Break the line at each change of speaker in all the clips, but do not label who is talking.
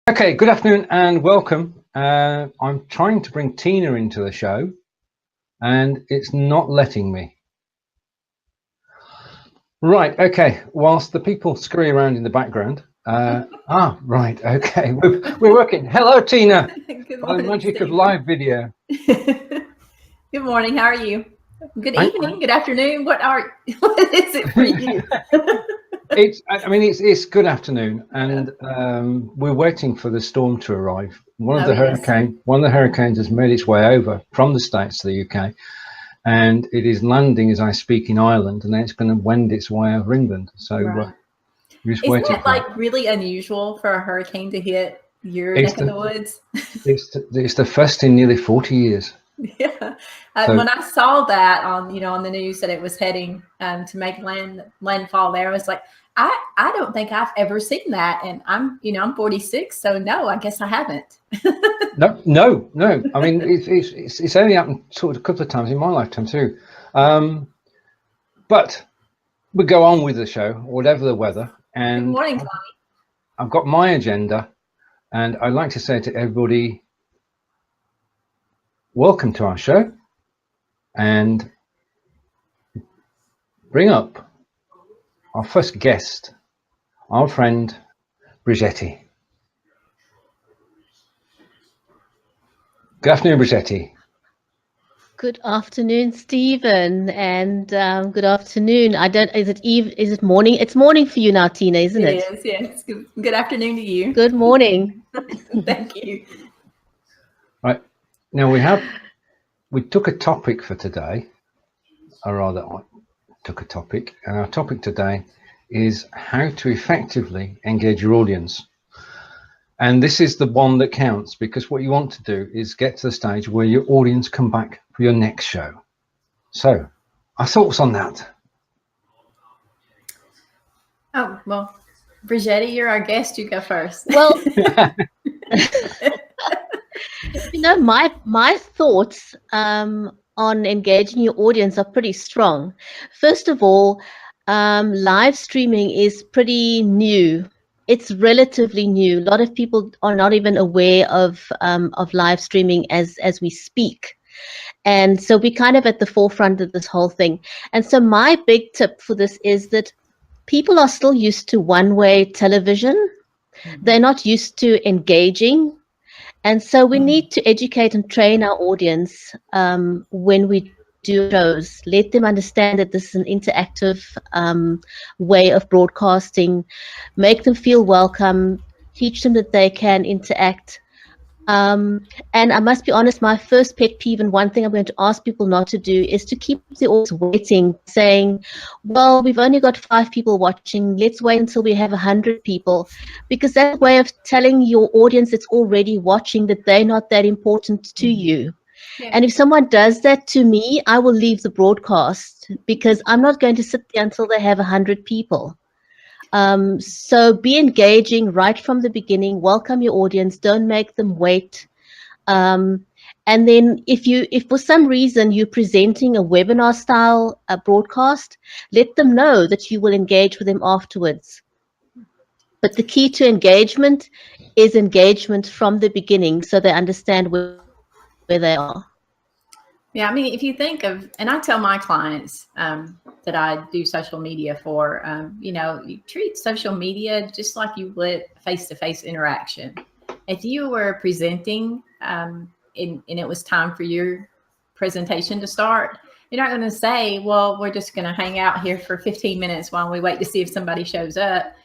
Okay, good afternoon and welcome. I'm trying to bring Tina into the show and it's not letting me. Right, okay, whilst the people scurry around in the background. Right, okay, we're working. Hello, Tina.
Good
By the
morning,
magic of
Stephen.
live video.
Good morning, how are you? Good evening, good afternoon. What is it for you?
It's good afternoon, and we're waiting for the storm to arrive. One of the hurricanes has made its way over from the States to the UK, and it is landing as I speak in Ireland, and then it's going to wend its way over England. So we're just waiting.
Isn't it like really unusual for a hurricane to hit your neck of the woods?
It's the first in nearly 40 years.
Yeah, when I saw that on the news that it was heading to make landfall there, I was like, I don't think I've ever seen that, and I'm 46, so no, I guess I haven't.
No. I mean, it's only happened sort of a couple of times in my lifetime too. But we go on with the show, whatever the weather. And
good morning, Connie.
I've got my agenda, and I'd like to say to everybody, welcome to our show, and bring up our first guest, our friend Brigetti. Good afternoon, Brigetti.
Good afternoon, Stephen, and good afternoon. Is it morning? It's morning for you now, Tina, isn't it?
It is, yes. Good afternoon to you.
Good morning.
Thank you.
Right, now we took a topic for today, or rather I took a topic, and our topic today is how to effectively engage your audience. And this is the one that counts, because what you want to do is get to the stage where your audience come back for your next show. So, our thoughts on that?
Oh, well, Brigetti, you're our guest. You go first.
Well, my thoughts on engaging your audience are pretty strong. First of all, live streaming is pretty new. It's relatively new. A lot of people are not even aware of live streaming as we speak. And so we're kind of at the forefront of this whole thing. And so my big tip for this is that people are still used to one-way television. They're not used to engaging. And so we need to educate and train our audience when we do shows. Let them understand that this is an interactive way of broadcasting. Make them feel welcome. Teach them that they can interact. And I must be honest, my first pet peeve, and one thing I'm going to ask people not to do, is to keep the audience waiting, saying, well, we've only got 5 people watching, let's wait until we have 100 people, because that's a way of telling your audience that's already watching that they're not that important to you. Yeah. And if someone does that to me, I will leave the broadcast, because I'm not going to sit there until they have 100 people. So be engaging right from the beginning, welcome your audience, don't make them wait. And then if for some reason you're presenting a webinar style broadcast, let them know that you will engage with them afterwards. But the key to engagement is engagement from the beginning, so they understand where they are.
Yeah, I mean, if you think of, and I tell my clients that I do social media for, you treat social media just like you would face-to-face interaction. If you were presenting and it was time for your presentation to start, you're not going to say, well, we're just going to hang out here for 15 minutes while we wait to see if somebody shows up.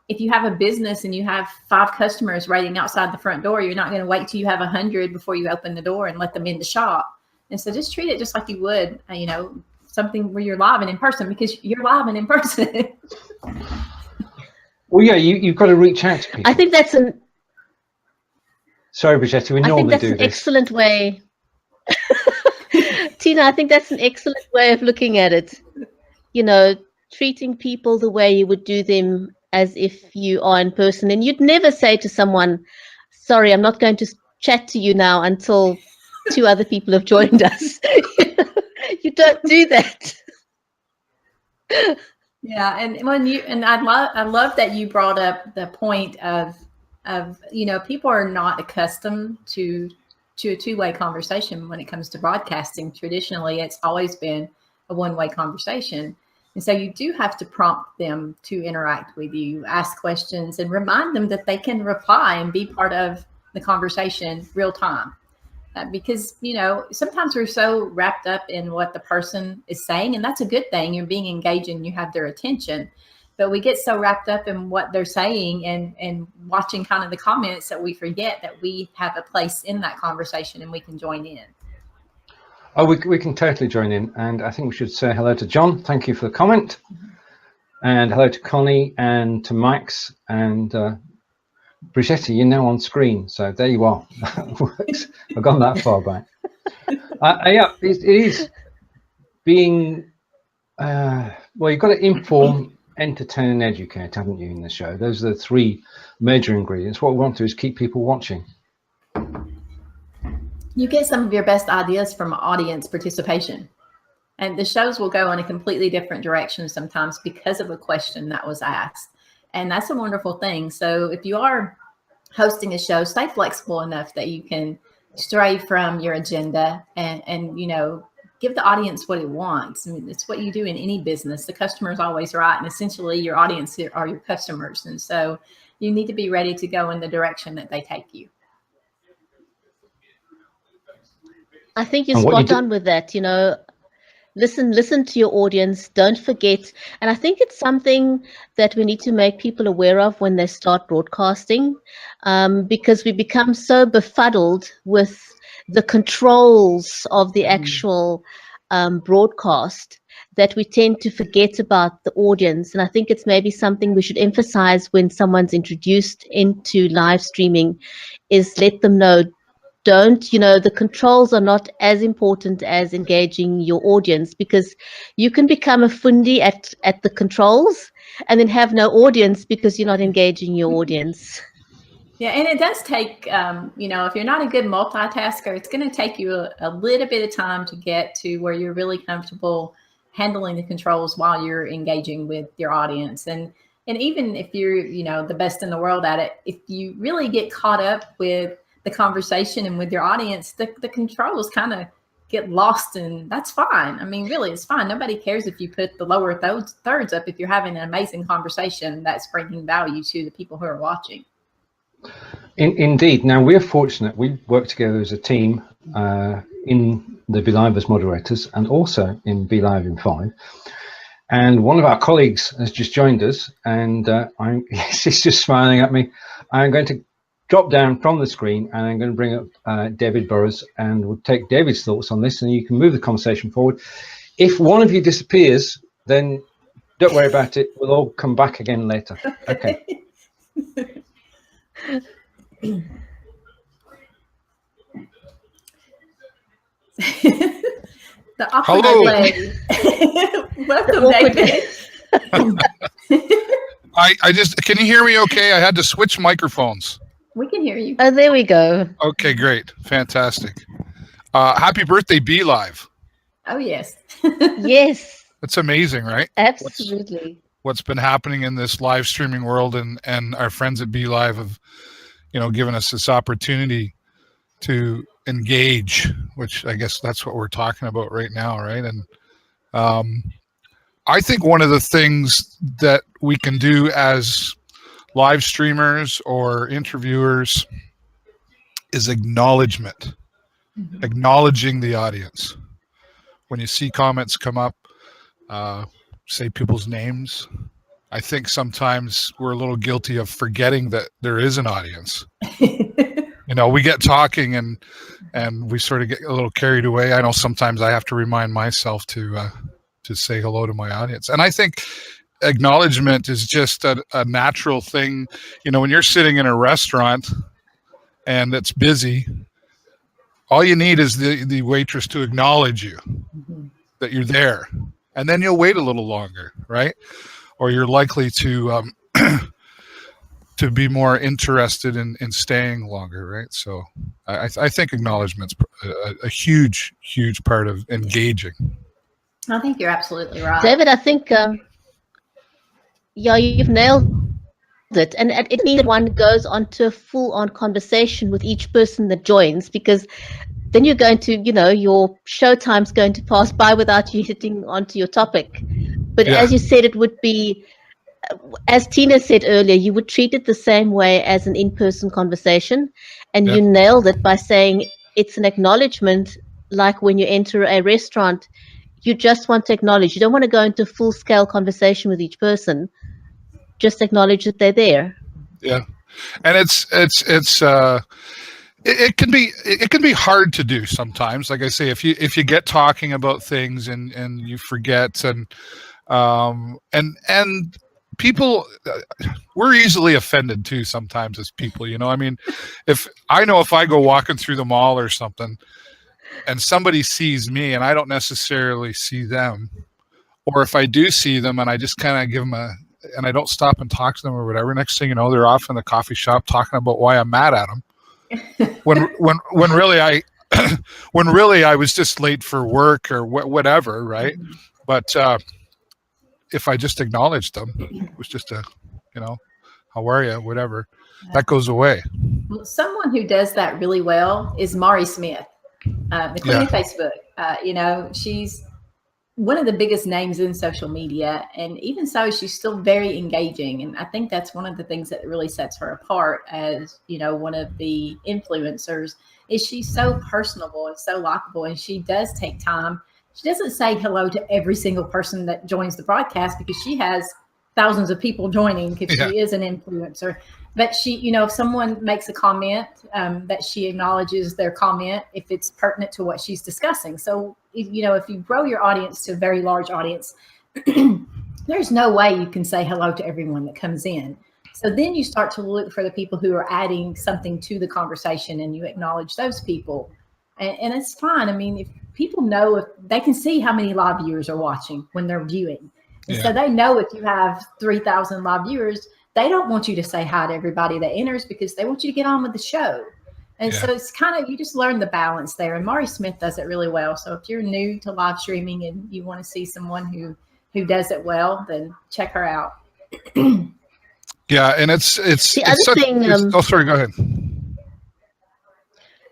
If you have a business and you have 5 customers waiting outside the front door, you're not going to wait till you have 100 before you open the door and let them in the shop. And so just treat it just like you would, something where you're live and in person, because you're live and in person.
Well, yeah, you've got to reach out to people.
I think that's
Sorry, Brigetti, we normally do this.
An excellent way. Tina, I think that's an excellent way of looking at it. Treating people the way you would do them as if you are in person. And you'd never say to someone, sorry, I'm not going to chat to you now until 2 other people have joined us. You don't do that.
Yeah, and I love that you brought up the point of of, you know, people are not accustomed to a two-way conversation when it comes to broadcasting. Traditionally, it's always been a one-way conversation. And so you do have to prompt them to interact with you, ask questions, and remind them that they can reply and be part of the conversation real time. Because, you know, sometimes we're so wrapped up in what the person is saying, and that's a good thing. You're being engaged and you have their attention. But we get so wrapped up in what they're saying and watching kind of the comments that we forget that we have a place in that conversation and we can join in.
Oh, we can totally join in. And I think we should say hello to John. Thank you for the comment. And hello to Connie and to Max and Brigitte. You're now on screen. So there you are. I've gone that far back. Yeah, it is being, well, you've got to inform, entertain and educate, haven't you, in the show? Those are the three major ingredients. What we want to do is keep people watching.
You get some of your best ideas from audience participation, and the shows will go in a completely different direction sometimes because of a question that was asked, and that's a wonderful thing. So if you are hosting a show, stay flexible enough that you can stray from your agenda and you know, give the audience what it wants. I mean, it's what you do in any business. The customer is always right. And essentially your audience are your customers. And so you need to be ready to go in the direction that they take you.
I think you're spot on with that. You know, listen to your audience. Don't forget. And I think it's something that we need to make people aware of when they start broadcasting, because we become so befuddled with the controls of the actual broadcast that we tend to forget about the audience. And I think it's maybe something we should emphasize when someone's introduced into live streaming, is let them know, don't, you know, the controls are not as important as engaging your audience, because you can become a fundi at the controls and then have no audience because you're not engaging your audience.
Yeah, and it does take, you know, if you're not a good multitasker, it's going to take you a little bit of time to get to where you're really comfortable handling the controls while you're engaging with your audience. And even if you're, you know, the best in the world at it, if you really get caught up with the conversation and with your audience, the controls kind of get lost, and that's fine. I mean, really, it's fine. Nobody cares if you put the lower thirds up if you're having an amazing conversation that's bringing value to the people who are watching.
Indeed. Now, we're fortunate. We work together as a team in the Belive as moderators and also in Belive in 5. And one of our colleagues has just joined us, and she's just smiling at me. I'm going to drop down from the screen and I'm going to bring up David Burrows, and we'll take David's thoughts on this, and you can move the conversation forward. If one of you disappears, then don't worry about it. We'll all come back again later. Okay.
The awkward lady. Welcome, David.
I just, can you hear me okay? I had to switch microphones.
We can hear you.
Oh, there we go.
Okay, great. Fantastic. Happy birthday, Belive.
Oh, yes.
Yes.
That's amazing, right?
Absolutely.
What's been happening in this live streaming world, and our friends at Belive have, you know, given us this opportunity to engage, which I guess that's what we're talking about right now, right? And I think one of the things that we can do as live streamers or interviewers is acknowledgement, acknowledging the audience. When you see comments come up, say people's names, I think sometimes we're a little guilty of forgetting that there is an audience. You know, we get talking and we sort of get a little carried away. I know sometimes I have to remind myself to say hello to my audience. And I think acknowledgement is just a natural thing. You know, when you're sitting in a restaurant and it's busy, all you need is the waitress to acknowledge you, that you're there. And then you'll wait a little longer, right? Or you're likely to to be more interested in staying longer, right? So I think acknowledgement's a huge, huge part of engaging.
I think you're absolutely right.
David, I think, yeah, you've nailed it. And it means that one goes on to a full-on conversation with each person that joins, because then you're going to, your show time's going to pass by without you hitting onto your topic. But
Yeah.
as you said, it would be, as Tina said earlier, you would treat it the same way as an in-person conversation. And you nailed it by saying it's an acknowledgement, like when you enter a restaurant, you just want to acknowledge. You don't want to go into full-scale conversation with each person. Just acknowledge that they're there.
Yeah. And it can be hard to do sometimes. Like I say, if you get talking about things and you forget, and people, we're easily offended too sometimes as people, I mean, if I go walking through the mall or something and somebody sees me and I don't necessarily see them, or if I do see them and I just kind of give them and I don't stop and talk to them or whatever, next thing you know, they're off in the coffee shop talking about why I'm mad at them. when really I was just late for work or whatever, right? But if I just acknowledged them, it was just how are you, whatever, that goes away.
Well, someone who does that really well is Mari Smith, the queen of Facebook. She's one of the biggest names in social media, and even so, she's still very engaging. And I think that's one of the things that really sets her apart as, one of the influencers, is she's so personable and so likable, and she does take time. She doesn't say hello to every single person that joins the broadcast, because she has thousands of people joining, because she is an influencer. But she, if someone makes a comment, that she acknowledges their comment if it's pertinent to what she's discussing. So, if you grow your audience to a very large audience, there's no way you can say hello to everyone that comes in. So then you start to look for the people who are adding something to the conversation, and you acknowledge those people. And it's fine. I mean, if people know, if they can see how many live viewers are watching when they're viewing. And so they know if you have 3,000 live viewers, they don't want you to say hi to everybody that enters, because they want you to get on with the show. And so it's kind of, you just learn the balance there. And Mari Smith does it really well. So if you're new to live streaming and you want to see someone who does it well, then check her out.
Yeah. And it's
the other thing.
Oh, sorry, go ahead.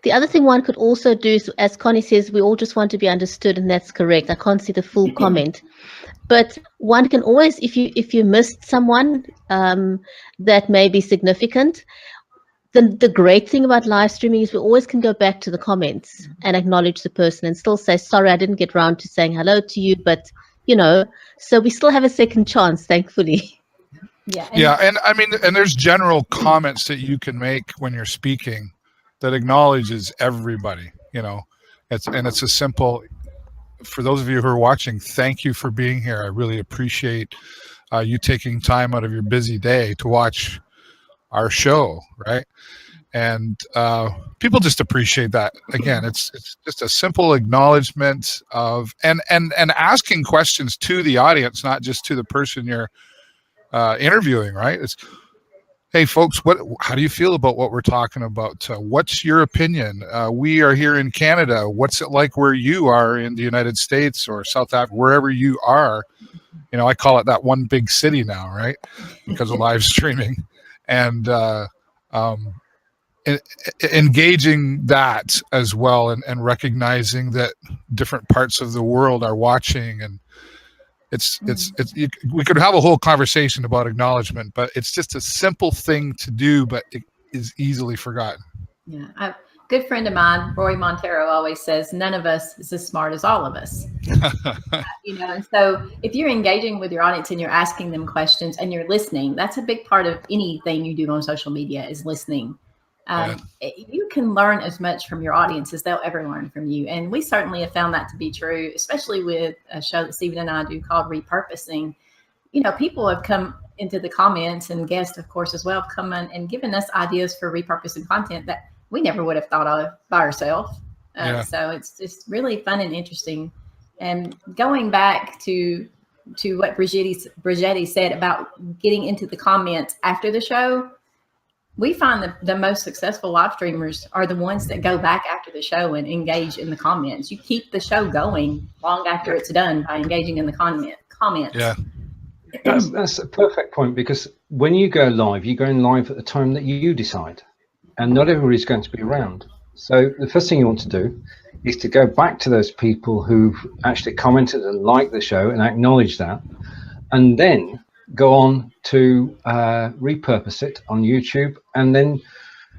The other thing one could also do is, as Connie says, we all just want to be understood, and that's correct. I can't see the full comment. But one can always, if you missed someone that may be significant, the great thing about live streaming is we always can go back to the comments and acknowledge the person and still say, sorry, I didn't get around to saying hello to you, but, so we still have a second chance, thankfully.
Yeah.
And I mean, and there's general comments that you can make when you're speaking that acknowledges everybody, it's a simple, for those of you who are watching, thank you for being here. I really appreciate you taking time out of your busy day to watch our show, right? And people just appreciate that. Again, it's just a simple acknowledgement of and asking questions to the audience, not just to the person you're interviewing, right? It's, hey folks, how do you feel about what we're talking about? What's your opinion? We are here in Canada. What's it like where you are in the United States or South Africa, wherever you are? I call it that one big city now, right? Because of live streaming. And engaging that as well, and recognizing that different parts of the world are watching. And we could have a whole conversation about acknowledgement, but it's just a simple thing to do, but it is easily forgotten.
Yeah. A good friend of mine, Roy Montero, always says, none of us is as smart as all of us. And so if you're engaging with your audience and you're asking them questions and you're listening, that's a big part of anything you do on social media, is listening. You can learn as much from your audience as they'll ever learn from you. And we certainly have found that to be true, especially with a show that Stephen and I do called Repurposing. People have come into the comments, and guests, of course, as well, have come in and given us ideas for repurposing content that we never would have thought of by ourselves. So it's just really fun and interesting. And going back to what Brigitte said about getting into the comments after the show, we find the most successful live streamers are the ones that go back after the show and engage in the comments. You keep the show going long after it's done by engaging in the comments.
Yeah.
That's a perfect point, because when you go live, you're going live at the time that you decide, and not everybody's going to be around. So the first thing you want to do is to go back to those people who've actually commented and liked the show and acknowledge that, and then go on to repurpose it on YouTube, and then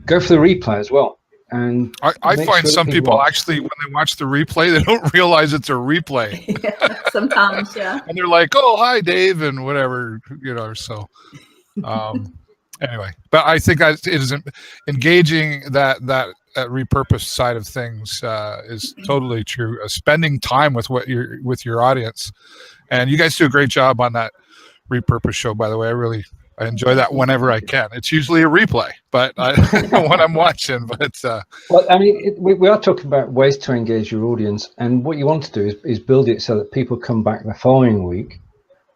go for the replay as well. And
I find some people actually, when they watch the replay, they don't realize it's a replay.
Yeah, sometimes, yeah.
And they're like, "Oh, hi, Dave," and whatever, So, anyway, but I think it is engaging that repurposed side of things is totally true. Spending time with with your audience, and you guys do a great job on that repurpose show. By the way, I enjoy that whenever I can. It's usually a replay, but when I'm watching. But
well, I mean, we are talking about ways to engage your audience, and what you want to do is build it so that people come back the following week.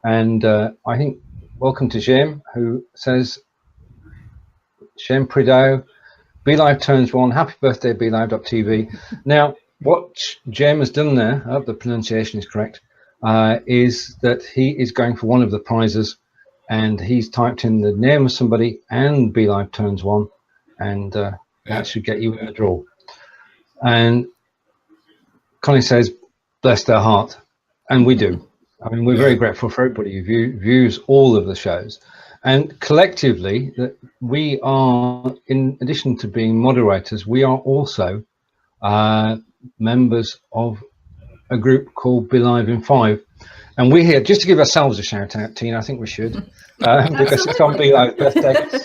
And I think welcome to Jem, who says, Jem Prideaux, Belive turns 1. Happy birthday, Belive.tv. Now, what Jem has done there, I hope the pronunciation is correct, is that he is going for one of the prizes. And he's typed in the name of somebody and Belive turns 1, and that should get you in the draw. And Connie says, bless their heart. And we do. I mean, we're very grateful for everybody who views all of the shows. And collectively, that we are, in addition to being moderators, we are also members of a group called Belive in 5. And we're here just to give ourselves a shout out, Tina. I think we should, because it's on Belive's birthday.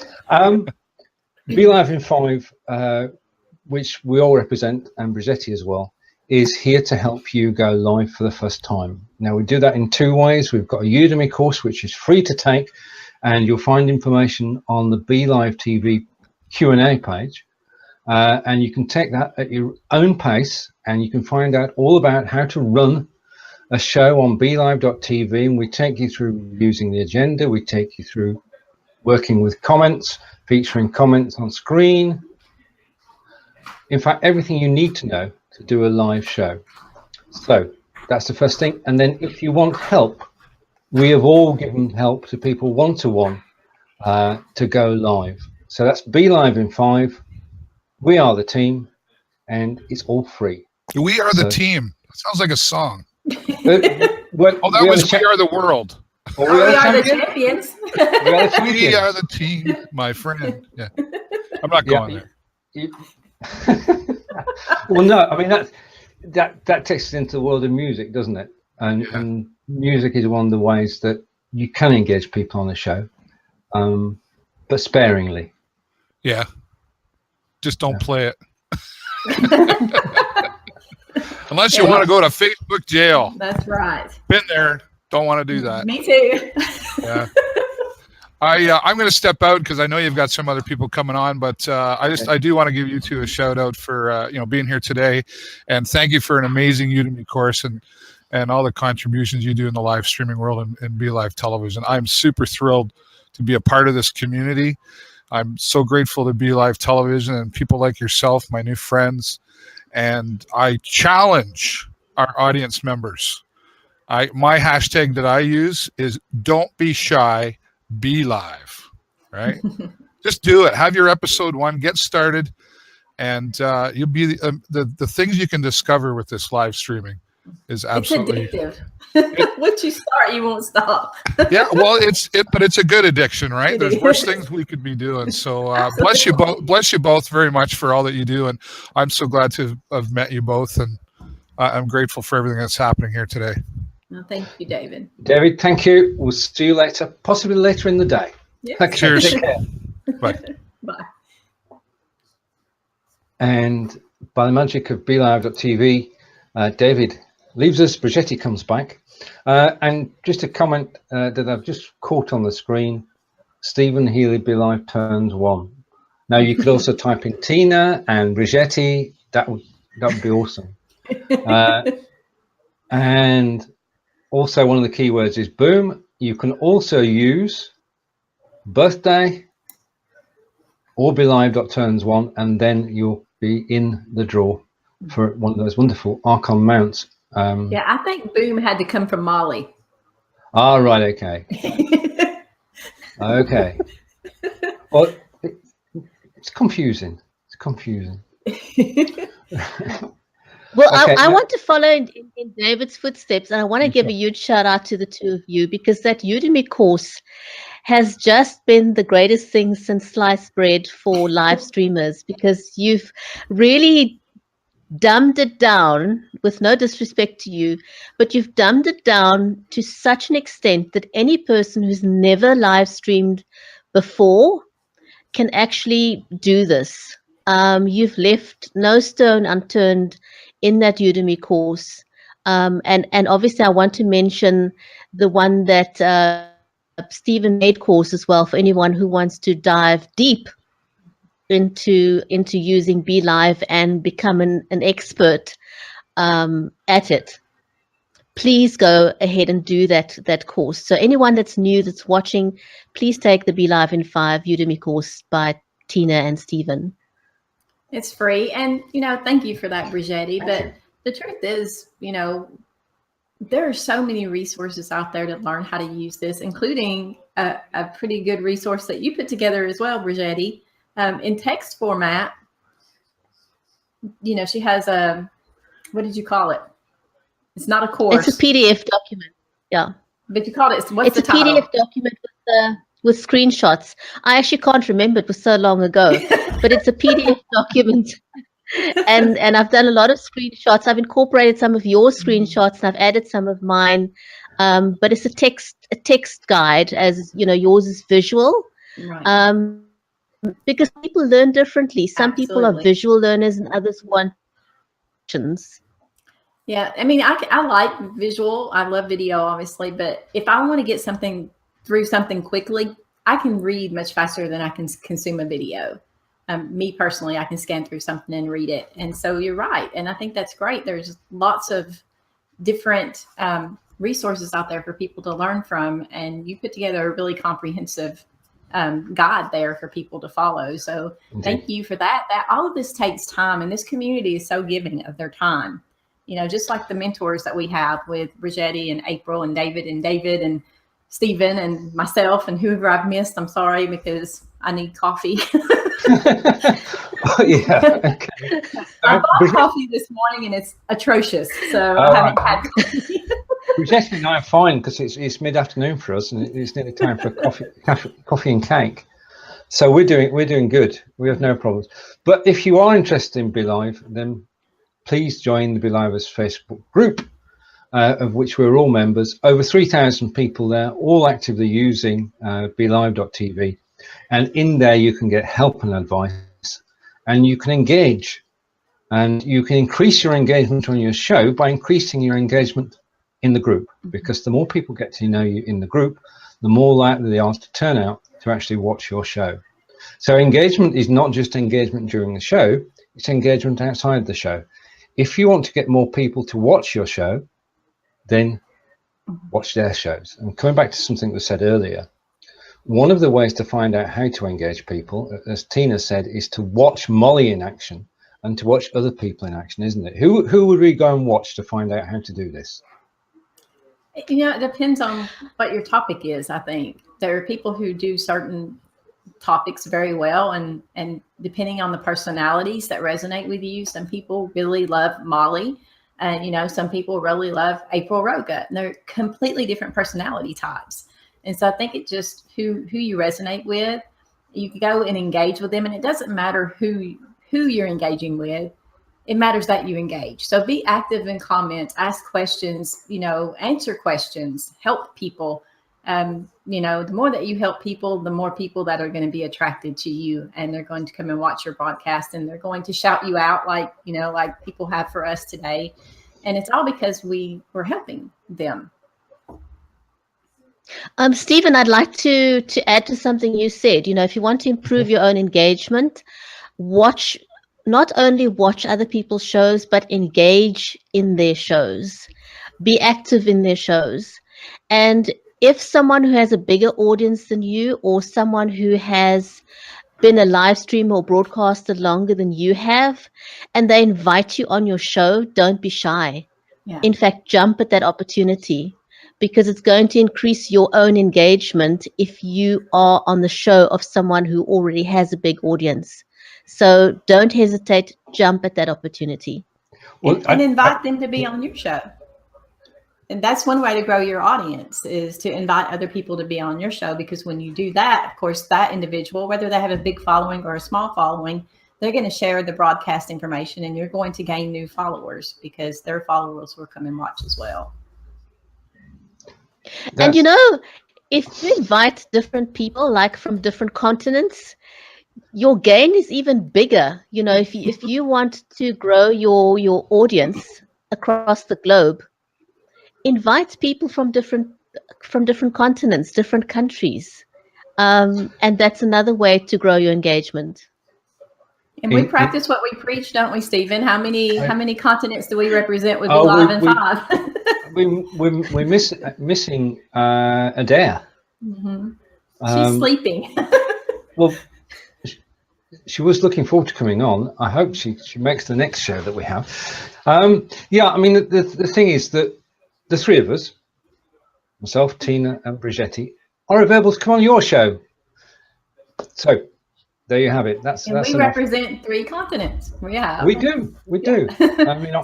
Belive in 5, which we all represent, and Brigetti as well, is here to help you go live for the first time. Now, we do that in 2 ways. We've got a Udemy course, which is free to take, and you'll find information on the Belive TV Q&A page. And you can take that at your own pace, and you can find out all about how to run a show on Belive.tv, and we take you through using the agenda. We take you through working with comments, featuring comments on screen. In fact, everything you need to know to do a live show. So that's the first thing. And then if you want help, we have all given help to people one-to-one to go live. So that's Belive in 5. We are the team, and it's all free.
We are the team. That sounds like a song.
Well,
that was We Are the World.
We are the champions.
We are the team, my friend. Yeah, I'm not going there.
Well, no, I mean that takes us into the world of music, doesn't it? And music is one of the ways that you can engage people on the show, but sparingly.
Yeah, just don't play it. Unless you want to go to Facebook jail.
That's right.
Been there. Don't want to do that.
Me too.
Yeah. I'm going to step out because I know you've got some other people coming on, but I do want to give you two a shout out for being here today, and thank you for an amazing Udemy course and all the contributions you do in the live streaming world and Belive Television. I'm super thrilled to be a part of this community. I'm so grateful to Belive Television and people like yourself, my new friends. And I challenge our audience members. My hashtag that I use is don't be shy, be live, right? Just do it. Have your episode 1, get started, and you'll be the things you can discover with this live streaming is absolutely
it's addictive. Once you start, you won't stop.
Yeah, well, but it's a good addiction, right? There's worse things we could be doing. So bless you both very much for all that you do, and I'm so glad to have met you both, and I'm grateful for everything that's happening here today.
Well, thank you, David.
David, thank you. We'll see you later, possibly later in the day.
Yes.
Okay,
cheers.
Take care.
Bye.
Bye.
And by the magic of Belive.tv, David leaves us, Brigetti comes back. And just a comment that I've just caught on the screen, Stephen Healy, Belive turns 1. Now you could also type in Tina and Brigetti. That would be awesome. And also one of the keywords is boom. You can also use birthday or Belive.turns1, and then you'll be in the draw for one of those wonderful Archon mounts.
Yeah, I think boom had to come from Molly.
Ah, right. Okay. Okay. Well, it's confusing. It's confusing.
Well,
Okay,
I want to follow in David's footsteps, and I want to give a huge shout out to the two of you, because that Udemy course has just been the greatest thing since sliced bread for live streamers, because you've really dumbed it down, with no disrespect to you, but you've dumbed it down to such an extent that any person who's never live streamed before can actually do this. You've left no stone unturned in that Udemy course. And obviously I want to mention the one that Stephen made course as well, for anyone who wants to dive deep into using Belive and become an expert at it. Please go ahead and do that course. So anyone that's new, that's watching, please take the Belive in 5 Udemy course by Tina and Stephen.
It's free. And, thank you for that, Brigetti. But the truth is, there are so many resources out there to learn how to use this, including a pretty good resource that you put together as well, Brigetti, in text format. She has what did you call it? It's not a course.
It's a PDF document. Yeah.
But you called it, what's the title?
It's a PDF document with screenshots. I actually can't remember, it was so long ago, but it's a PDF document. And I've done a lot of screenshots. I've incorporated some of your screenshots and I've added some of mine. But it's a text guide, as yours is visual.
Right.
Because people learn differently. Some people are
Absolutely.
visual learners and others want actions.
Yeah, I mean, I like visual. I love video, obviously, but if I want to get through something quickly, I can read much faster than I can consume a video. Me personally, I can scan through something and read it. And so you're right. And I think that's great. There's lots of different resources out there for people to learn from. And you put together a really comprehensive guide there for people to follow. So Thank you for that. All of this takes time, and this community is so giving of their time. Just like the mentors that we have with Brigetti and April and David and Stephen and myself and whoever I've missed. I'm sorry, because I need coffee.
Oh, yeah. Okay.
I bought coffee this morning and it's atrocious, so I haven't had coffee.
Brigetti and I are fine, because it's mid-afternoon for us and it's nearly time for coffee and cake. So we're doing good. We have no problems. But if you are interested in Belive, then please join the Belivers Facebook group, of which we're all members. Over 3,000 people there, all actively using belive.tv. And in there you can get help and advice, and you can engage. And you can increase your engagement on your show by increasing your engagement in the group, because the more people get to know you in the group, the more likely they are to turn out to actually watch your show. So engagement is not just engagement during the show, it's engagement outside the show. If you want to get more people to watch your show, then watch their shows. And coming back to something that was said earlier, one of the ways to find out how to engage people, as Tina said, is to watch Molly in action and to watch other people in action, isn't it? Who would we go and watch to find out how to do this?
It depends on what your topic is, I think. There are people who do certain topics very well, and depending on the personalities that resonate with you, some people really love Molly, and some people really love April Roga, and they're completely different personality types. And so I think it just who you resonate with, you can go and engage with them, and it doesn't matter who you're engaging with. It matters that you engage. So be active in comments, ask questions, answer questions, help people. The more that you help people, the more people that are going to be attracted to you, and they're going to come and watch your broadcast, and they're going to shout you out like people have for us today. And it's all because we're helping them.
Stephen, I'd like to add to something you said. If you want to improve your own engagement, not only watch other people's shows, but engage in their shows. Be active in their shows. And if someone who has a bigger audience than you, or someone who has been a live streamer or broadcaster longer than you have, and they invite you on your show, don't be shy.
Yeah.
In fact, jump at that opportunity, because it's going to increase your own engagement if you are on the show of someone who already has a big audience. So don't hesitate, jump at that opportunity.
Well,
and invite them to be on your show. And that's one way to grow your audience, is to invite other people to be on your show, because when you do that, of course, that individual, whether they have a big following or a small following, they're going to share the broadcast information, and you're going to gain new followers because their followers will come and watch as well.
And you know, if you invite different people, like from different continents, your gain is even bigger. You know, if you want to grow your audience across the globe, invite people from different continents, different countries, and that's another way to grow your engagement.
And we practice what we preach, don't we, Stephen? How many continents do we represent with Belive in 5?
we're missing Adair.
Mm-hmm. She's sleeping.
Well, she was looking forward to coming on. I hope she makes the next show that we have. Yeah, I mean, the thing is that the three of us, myself, Tina and Brigetti, are available to come on your show. So there you have it. That's
we
enough.
represent 3 continents. We do. I mean,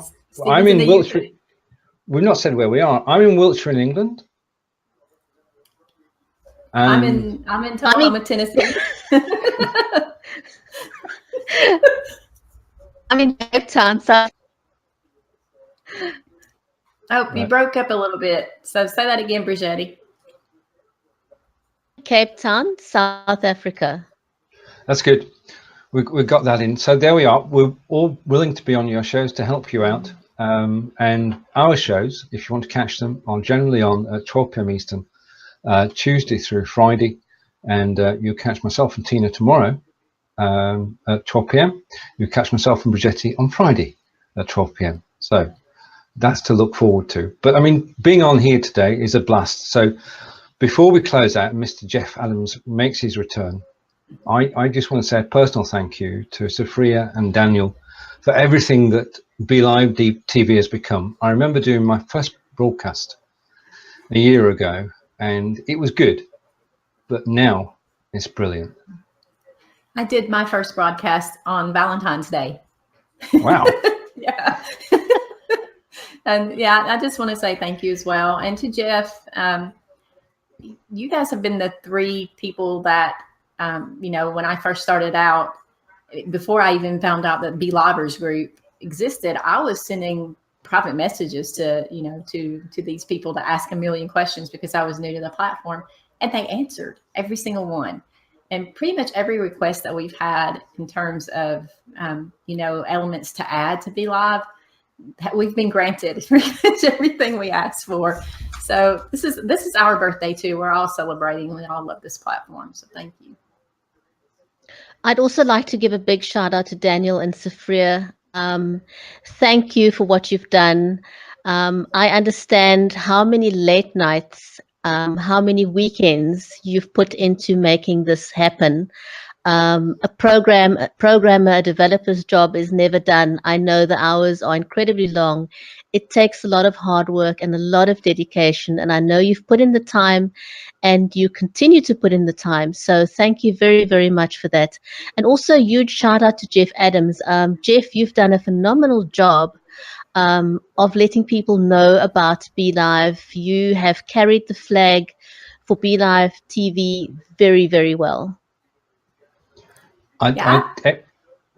I'm in Wiltshire. We've not said where we are. I'm in Wiltshire in England. I'm in Tullahoma, Tennessee.
I'm in Cape Town, so.
Oh, you broke up a little bit. So say that again, Brigetti.
Cape Town, South Africa.
That's good. We got that in. So there we are. We're all willing to be on your shows to help you out. And our shows, if you want to catch them, are generally on at 12 p.m. Eastern, Tuesday through Friday. And you'll catch myself and Tina tomorrow at 12 p.m. You'll catch myself and Brigetti on Friday at 12 p.m. So that's to look forward to. But I mean, being on here today is a blast. So before we close out, Mr. Jeff Adams makes his return. I just want to say a personal thank you to Sophia and Daniel for everything that Belive TV has become. I remember doing my first broadcast a year ago, and it was good, but now it's brilliant.
I did my first broadcast on Valentine's Day.
Wow.
Yeah. And yeah, I just want to say thank you as well. And to Jeff, you guys have been the 3 people that, you know, when I first started out, before I even found out that Belivers group existed, I was sending private messages to, you know, to these people to ask a million questions because I was new to the platform, and they answered every single one. And pretty much every request that we've had in terms of, you know, elements to add to Belive, we've been granted pretty much everything we asked for. So this is our birthday too. We're all celebrating. We all love this platform. So thank you.
I'd also like to give a big shout out to Daniel and Sophia. Thank you for what you've done. I understand how many late nights, how many weekends you've put into making this happen. A programmer, a developer's job is never done. I know the hours are incredibly long. It takes a lot of hard work and a lot of dedication. And I know you've put in the time and you continue to put in the time. So thank you very, very much for that. And also a huge shout out to Jeff Adams. Jeff, you've done a phenomenal job of letting people know about Belive. You have carried the flag for Belive TV very, very well.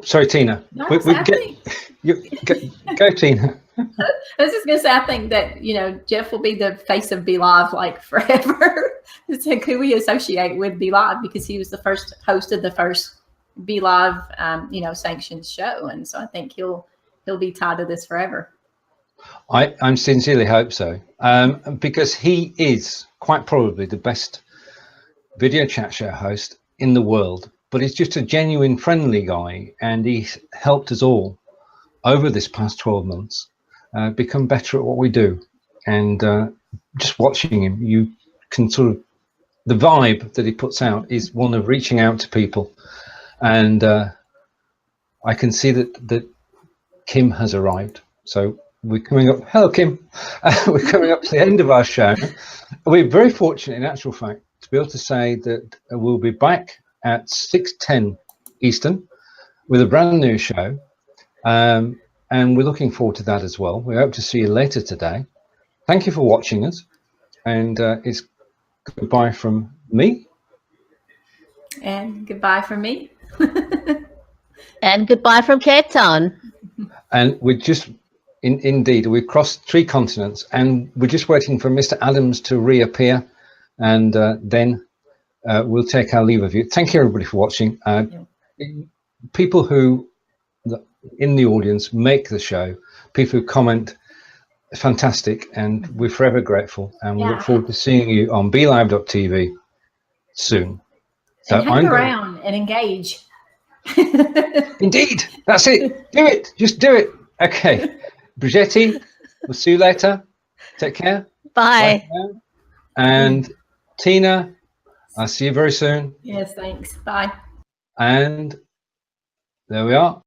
Sorry, Tina.
No,
go, Tina.
I was just going to say, I think that, you know, Jeff will be the face of Belive like forever. So who we associate with Belive, because he was the first host of the first Belive, you know, sanctioned show. And so I think he'll be tied to this forever.
I sincerely hope so, because he is quite probably the best video chat show host in the world. But he's just a genuine, friendly guy, and he's helped us all over this past 12 months become better at what we do. And just watching him, you can sort of, the vibe that he puts out is one of reaching out to people. And I can see that Kim has arrived. So we're coming up. Hello, Kim. We're coming up to the end of our show. We're very fortunate, in actual fact, to be able to say that we'll be back at 6:10 Eastern with a brand new show. And we're looking forward to that as well. We hope to see you later today. Thank you for watching us. And it's goodbye from me.
And goodbye from me.
And goodbye from Cape Town.
And we're just, indeed, we've crossed 3 continents, and we're just waiting for Mr. Adams to reappear, and then we'll take our leave of you. Thank you, everybody, for watching. People who, in the audience, make the show, people who comment, fantastic, and we're forever grateful, and we look forward to seeing you on belive.tv soon. So
and hang around and engage.
Indeed, that's it. Do it. Just do it. Okay. Brigetti, we'll see you later. Take care.
Bye.
And Tina, I'll see you very soon.
Yes, thanks. Bye.
And there we are.